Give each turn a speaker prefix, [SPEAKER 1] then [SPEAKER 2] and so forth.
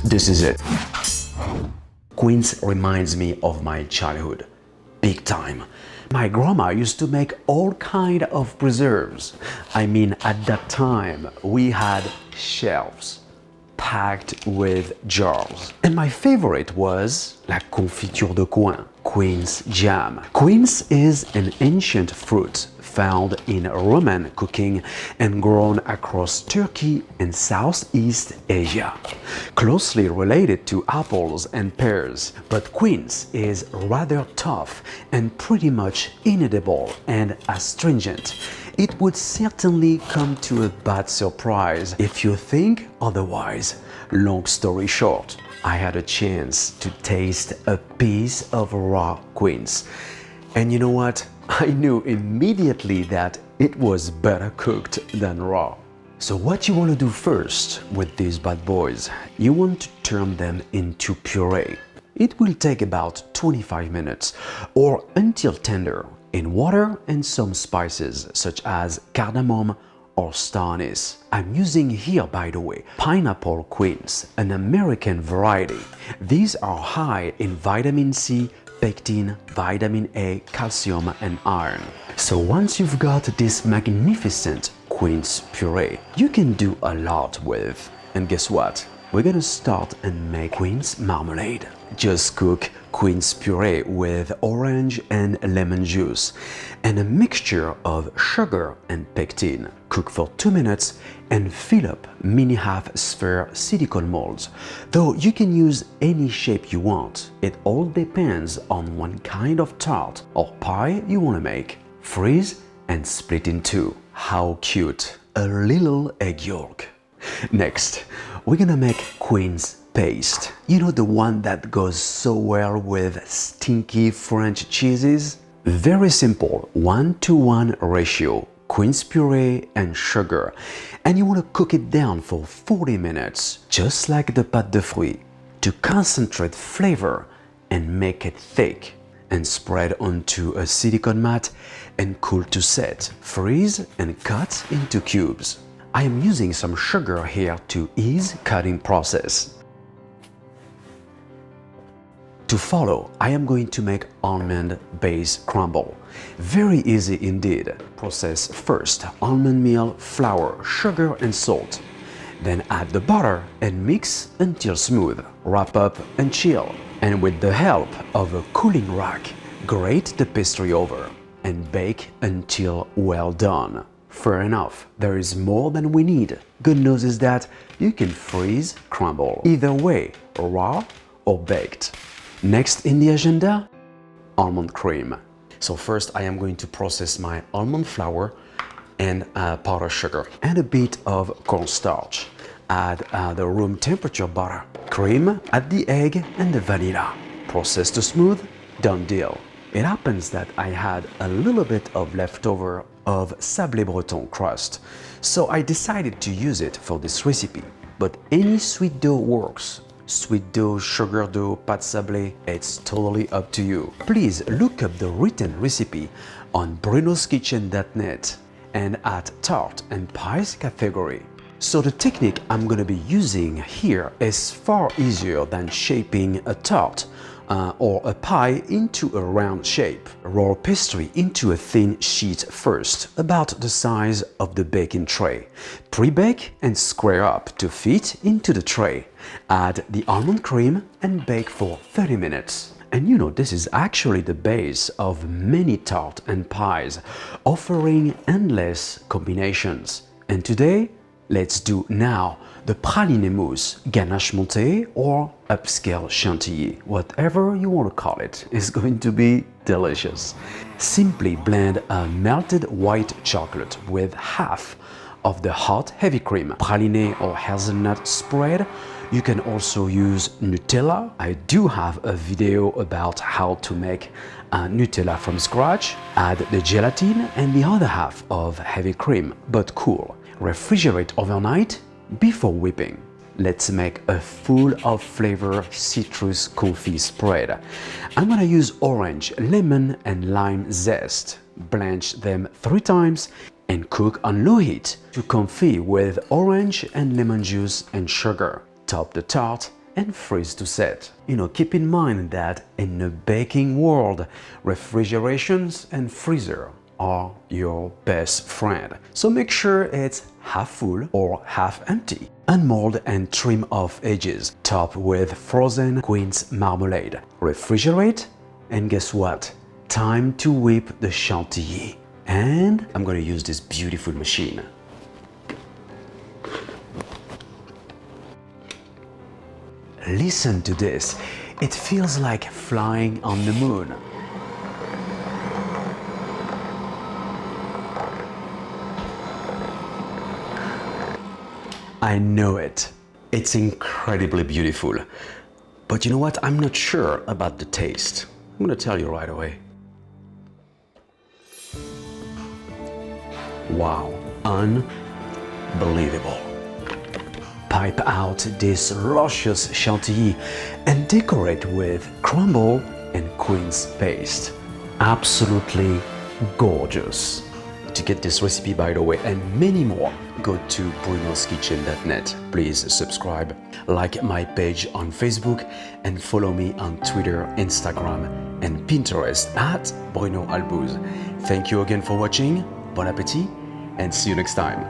[SPEAKER 1] This is it. Quince reminds me of my childhood. Big time. My grandma used to make all kind of preserves. I mean, at that time, we had shelves packed with jars. And my favorite was la confiture de coin, Quince jam. Quince is an ancient fruit found in Roman cooking and grown across Turkey and Southeast Asia. Closely related to apples and pears, but quince is rather tough and pretty much inedible and astringent. It would certainly come to a bad surprise if you think otherwise. Long story short, I had a chance to taste a piece of raw quince. And you know what? I knew immediately that it was better cooked than raw. So what you want to do first with these bad boys, you want to turn them into puree. It will take about 25 minutes or until tender in water and some spices such as cardamom or star anise. I'm using here, by the way, pineapple quince, an American variety. These are high in vitamin C, pectin, vitamin A, calcium and iron. So once you've got this magnificent quince puree, you can do a lot with. And guess what? We're gonna start and make quince marmalade. Just cook quince puree with orange and lemon juice and a mixture of sugar and pectin. Cook for 2 minutes and fill up mini half-sphere silicone molds. Though you can use any shape you want, it all depends on what kind of tart or pie you want to make. Freeze and split in two. How cute! A little egg yolk. Next, we're gonna make quince paste. You know, the one that goes so well with stinky French cheeses? Very simple, 1-to-1 ratio, quince puree and sugar. And you want to cook it down for 40 minutes, just like the pâte de fruits, to concentrate flavor and make it thick. And spread onto a silicone mat and cool to set. Freeze and cut into cubes. I am using some sugar here to ease cutting process. To follow, I am going to make almond base crumble. Very easy indeed. Process first almond meal, flour, sugar and salt. Then add the butter and mix until smooth. Wrap up and chill. And with the help of a cooling rack, grate the pastry over and bake until well done. Fair enough, there is more than we need. Good news is that you can freeze crumble, either way, raw or baked. Next in the agenda, almond cream. So first I am going to process my almond flour and powdered sugar and a bit of cornstarch. Add the room temperature butter, cream, add the egg and the vanilla. Process to smooth, done deal. It happens that I had a little bit of leftover of sablé breton crust, so I decided to use it for this recipe. But any sweet dough works. Sweet dough, sugar dough, pâte sablé, it's totally up to you. Please look up the written recipe on brunoskitchen.net and at Tart and Pies category. So the technique I'm going to be using here is far easier than shaping a tart or a pie into a round shape. Roll pastry into a thin sheet first, about the size of the baking tray. Pre-bake and square up to fit into the tray. Add the almond cream and bake for 30 minutes. And you know, this is actually the base of many tart and pies, offering endless combinations. And today, let's do now the praliné mousse, ganache montée or upscale chantilly, whatever you want to call it, is going to be delicious. Simply blend a melted white chocolate with half of the hot heavy cream, praliné or hazelnut spread. You can also use Nutella. I do have a video about how to make Nutella from scratch. Add the gelatin and the other half of heavy cream, but cool. Refrigerate overnight before whipping. Let's make a full of flavor citrus confit spread. I'm gonna use orange, lemon and lime zest. Blanch them 3 times and cook on low heat to confit with orange and lemon juice and sugar. Top the tart and freeze to set. Keep in mind that in the baking world, refrigerations and freezer are your best friend. So make sure it's half full or half empty. Unmold and trim off edges. Top with frozen Quince marmalade. Refrigerate, and guess what? Time to whip the chantilly. And I'm gonna use this beautiful machine. Listen to this. It feels like flying on the moon. I know it. It's incredibly beautiful. But you know what? I'm not sure about the taste. I'm gonna tell you right away. Wow, unbelievable. Pipe out this luscious chantilly and decorate with crumble and Quince paste. Absolutely gorgeous. To get this recipe, by the way, and many more, go to brunoskitchen.net. Please subscribe, like my page on Facebook, and follow me on Twitter, Instagram, and Pinterest at Bruno Albouze. Thank you again for watching. Bon appétit, and see you next time.